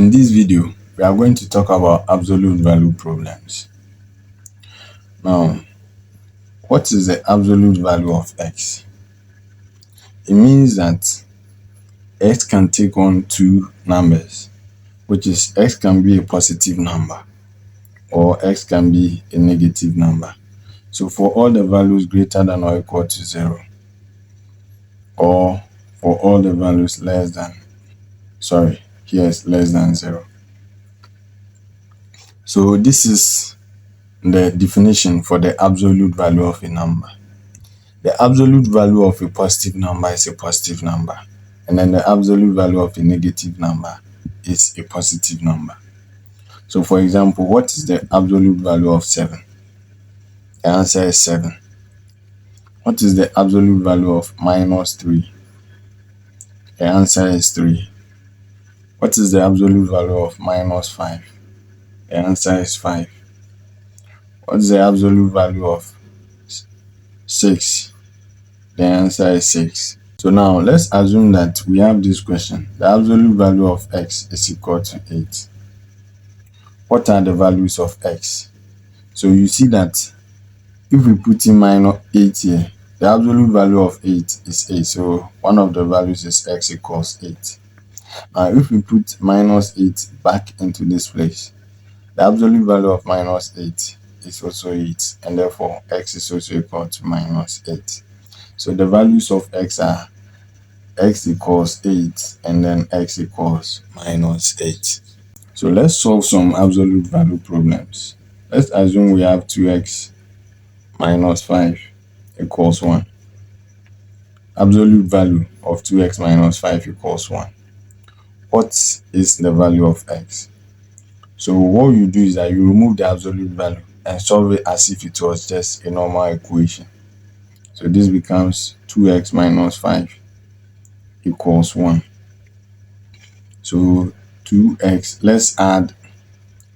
In this video, we are going to talk about absolute value problems. Now, what is the absolute value of x? It means that x can take on two numbers, which is x can be a positive number or x can be a negative number. So for all the values greater than or equal to 0, or for all the values less than 0. So this is the definition for the absolute value of a number. The absolute value of a positive number is a positive number, and then the absolute value of a negative number is a positive number. So for example, what is the absolute value of 7? The answer is 7. What is the absolute value of -3? The answer is 3. What is the absolute value of -5? The answer is 5. What is the absolute value of 6? The answer is 6. So now let's assume that we have this question. The absolute value of x is equal to 8. What are the values of x? So you see that if we put in -8 here, the absolute value of 8 is 8. So one of the values is x equals 8. Now if we put -8 back into this place, the absolute value of -8 is also 8, and therefore x is also equal to -8. So the values of x are x equals 8 and then x equals -8. So let's solve some absolute value problems. Let's assume we have 2x minus 5 equals 1. Absolute value of 2x minus 5 equals 1. What is the value of x? So what you do is that you remove the absolute value and solve it as if it was just a normal equation. So this becomes 2x minus 5 equals 1. So 2x, let's add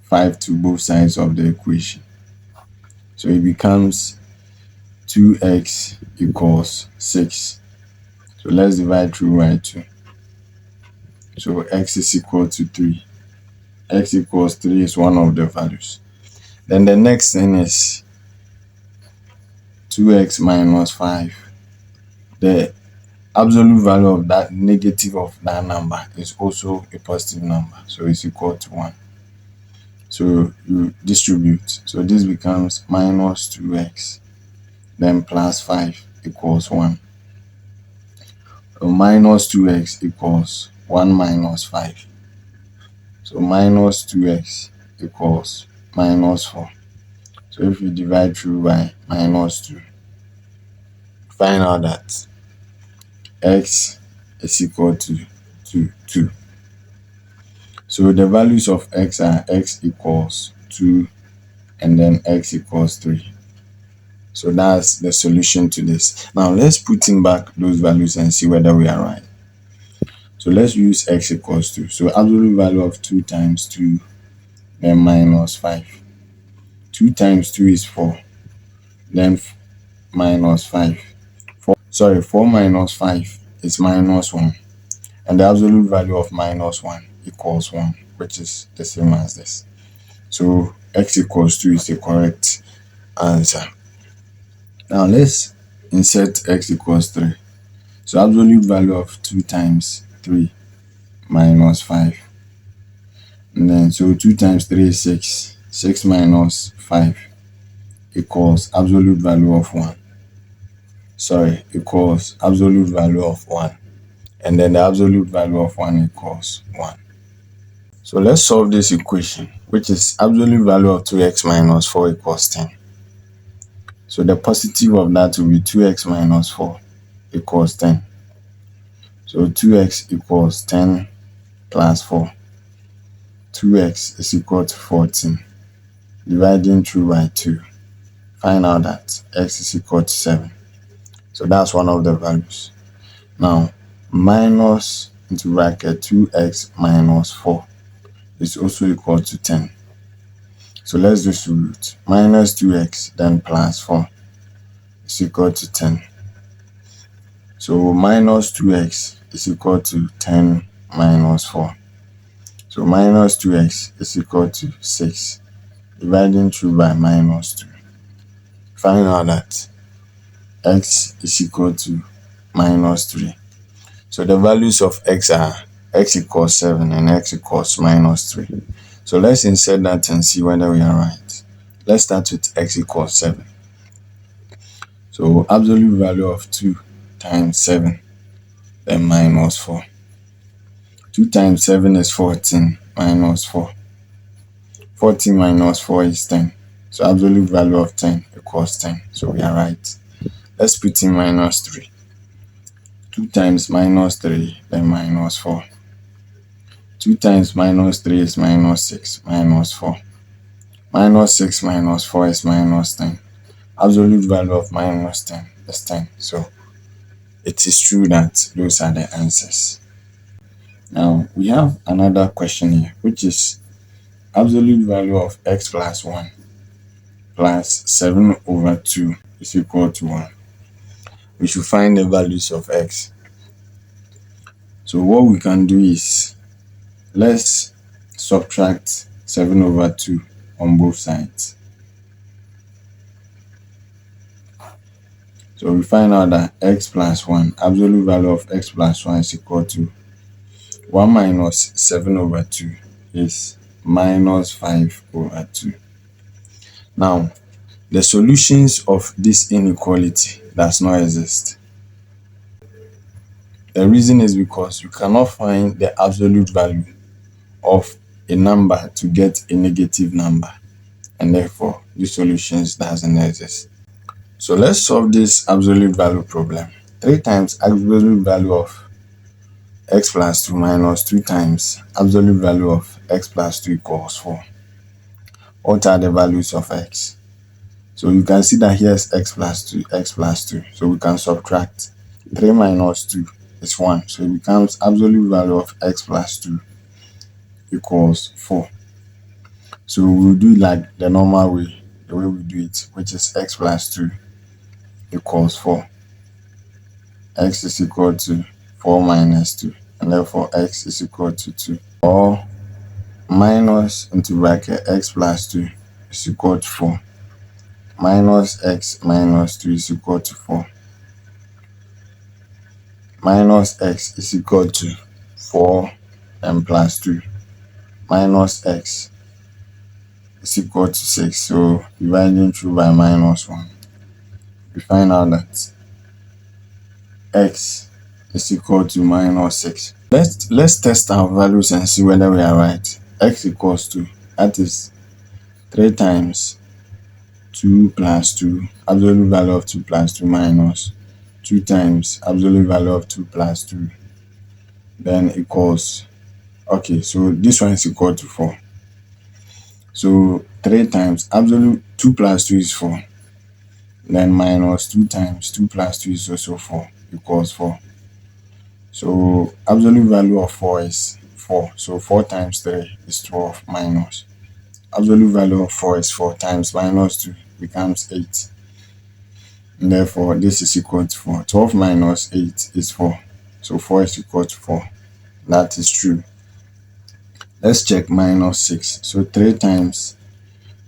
5 to both sides of the equation. So it becomes 2x equals 6. So let's divide through by 2. So x is equal to 3. X equals 3 is one of the values. Then the next thing is 2x minus 5. The absolute value of that negative of that number is also a positive number, so it's equal to 1. So you distribute, so this becomes minus 2x then plus 5 equals 1. So minus 2x equals 1 minus 5. So minus 2x equals -4. So if you divide through by -2, find out that x is equal to 2. So the values of x are x equals 2 and then x equals 3. So that's the solution to this. Now let's put in back those values and see whether we are right. So let's use x equals 2. So absolute value of 2 times 2 then -5. 2 times 2 is 4. Then -5. 4 minus 5 is -1. And the absolute value of -1 equals 1, which is the same as this. So x equals 2 is the correct answer. Now let's insert x equals 3. So absolute value of 2 times 3 minus 5. And then so 2 times 3 is 6. 6 minus 5 equals absolute value of 1. Equals absolute value of 1. And then the absolute value of 1 equals 1. So let's solve this equation, which is absolute value of 2x minus 4 equals 10. So the positive of that will be 2x minus 4 equals 10. So 2x equals 10 plus 4. 2x is equal to 14. Dividing through by 2. Find out that x is equal to 7. So that's one of the values. Now, minus into bracket 2x minus 4 is also equal to 10. So let's distribute. Minus 2x then plus 4 is equal to 10. So minus 2x is equal to 10 minus 4. So minus 2x is equal to 6. Dividing through by minus 2. Find out that x is equal to minus 3. So the values of x are x equals 7 and x equals minus 3. So let's insert that and see whether we are right. Let's start with x equals 7. So absolute value of 2 times 7, then minus 4. 2 times 7 is 14, minus 4. 14 minus 4 is 10. So absolute value of 10 equals 10. So we are right. Let's put in minus 3. 2 times minus 3, then minus 4. 2 times minus 3 is minus 6, minus 4. Minus 6 minus 4 is minus 10. Absolute value of minus 10 is 10. So it is true that those are the answers. Now we have another question here, which is absolute value of x plus 1 plus 7 over 2 is equal to 1. We should find the values of x. So what we can do is, let's subtract 7 over 2 on both sides. So we find out that x plus 1, absolute value of x plus 1 is equal to 1 minus 7 over 2 is minus 5 over 2. Now, the solutions of this inequality does not exist. The reason is because you cannot find the absolute value of a number to get a negative number, and therefore the solutions doesn't exist. So let's solve this absolute value problem. 3 times absolute value of x plus 2 minus 2 times absolute value of x plus 2 equals 4. What are the values of x? So you can see that here's x plus 2, x plus 2. So we can subtract. 3 minus 2 is 1. So it becomes absolute value of x plus 2 equals 4. So we'll do it like the normal way, the way we do it, which is x plus 2 equals 4. X is equal to 4 minus 2. And therefore x is equal to 2. Or minus into bracket x plus 2 is equal to 4. Minus x minus 2 is equal to 4. Minus x is equal to 4 and plus 2. Minus x is equal to 6. So dividing through by minus 1, we find out that x is equal to minus 6. Let's test our values and see whether we are right. X equals to, that is 3 times 2 plus 2, absolute value of 2 plus 2 minus 2 times absolute value of 2 plus 2, then equals, okay, so this one is equal to 4. So 3 times absolute 2 plus 2 is 4, then minus 2 times 2 plus 2 is also 4, equals 4. So absolute value of 4 is 4. So 4 times 3 is 12 minus. Absolute value of 4 is 4 times minus 2 becomes 8. And therefore this is equal to 4. 12 minus 8 is 4. So 4 is equal to 4. That is true. Let's check minus 6. So 3 times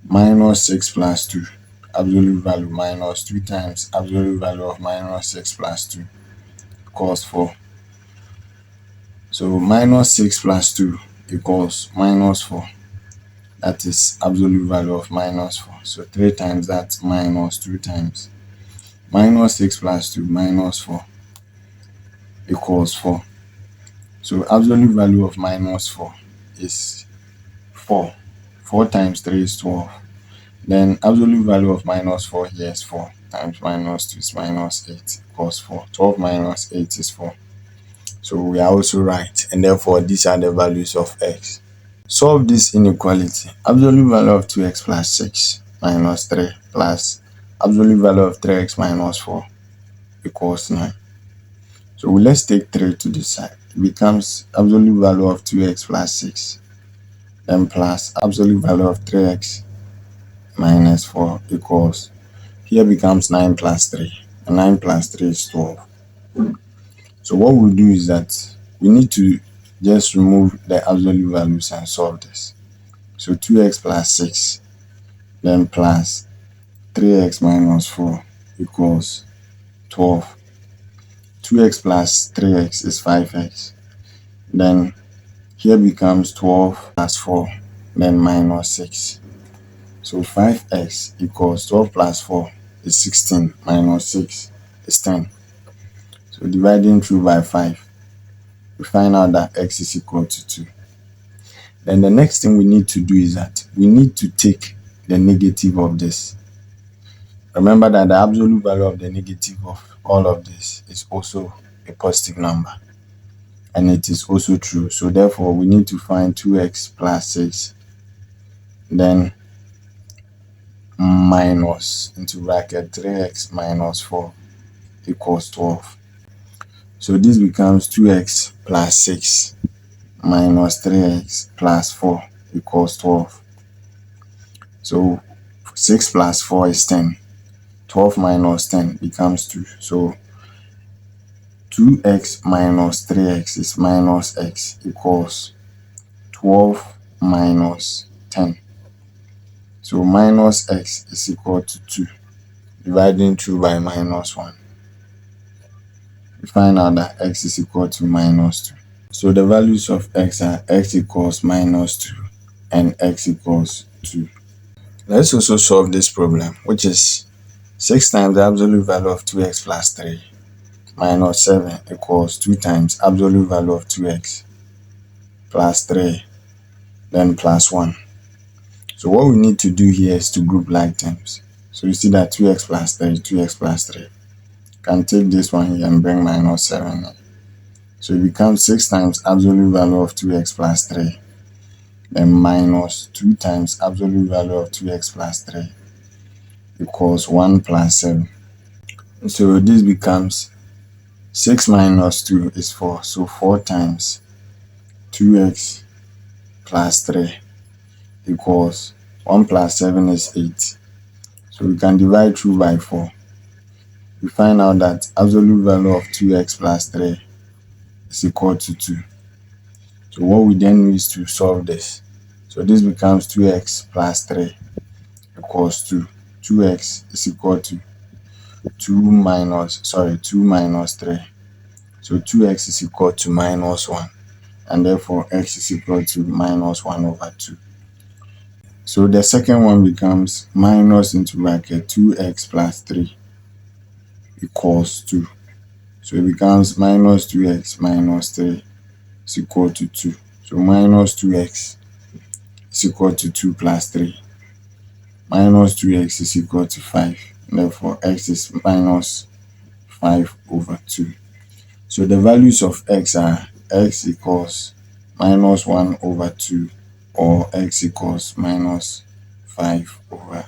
minus 6 plus 2. Absolute value minus 2 times absolute value of minus 6 plus 2 equals 4. So minus 6 plus 2 equals minus 4. That is absolute value of minus 4. So 3 times that minus 2 times minus 6 plus 2 minus 4 equals 4. So absolute value of minus 4 is 4. 4 times 3 is 12. Then absolute value of minus 4 here is 4 times minus 2 is minus 8 equals 4. 12 minus 8 is 4. So we are also right, and therefore these are the values of x. Solve this inequality. Absolute value of 2x plus 6 minus 3 plus absolute value of 3x minus 4 equals 9. So let's take 3 to the side. It becomes absolute value of 2x plus 6, then plus absolute value of 3x minus 4 equals, here becomes 9 plus 3. And 9 plus 3 is 12. So what we'll do is that we need to just remove the absolute values and solve this. So 2x plus 6, then plus 3x minus 4 equals 12. 2x plus 3x is 5x. Then here becomes 12 plus 4, then minus 6. So 5x equals 12 plus 4 is 16, minus 6 is 10. So dividing through by 5, we find out that x is equal to 2. Then the next thing we need to do is that we need to take the negative of this. Remember that the absolute value of the negative of all of this is also a positive number. And it is also true. So therefore, we need to find 2x plus 6, then minus into bracket 3x minus 4 equals 12. So this becomes 2x plus 6 minus 3x plus 4 equals 12. So 6 plus 4 is 10. 12 minus 10 becomes 2. So 2x minus 3x is minus x equals 12 minus 10. So minus x is equal to 2. Dividing through by minus 1. We find out that x is equal to minus 2. So the values of x are x equals minus 2 and x equals 2. Let's also solve this problem, which is 6 times the absolute value of 2x plus 3 minus 7 equals 2 times absolute value of 2x plus 3, then plus 1. So what we need to do here is to group like terms. So you see that 2x plus 3, 2x plus 3. Can take this one here and bring minus 7 here. So it becomes 6 times absolute value of 2x plus 3, then minus 2 times absolute value of 2x plus 3 equals 1 plus 7. So this becomes 6 minus 2 is 4. So 4 times 2x plus 3 equals 1 plus 7 is 8. So we can divide through by 4. We find out that absolute value of 2x plus 3 is equal to 2. So what we then need is to solve this. So this becomes 2x plus 3 equals 2. 2x is equal to 2 minus 3. So 2x is equal to minus 1. And therefore x is equal to minus 1 over 2. So the second one becomes minus into bracket 2x plus 3 equals 2. So it becomes minus 2x minus 3 is equal to 2. So minus 2x is equal to 2 plus 3. Minus 2x is equal to 5. Therefore, x is minus 5 over 2. So the values of x are x equals minus 1 over 2 or x equals minus 5 over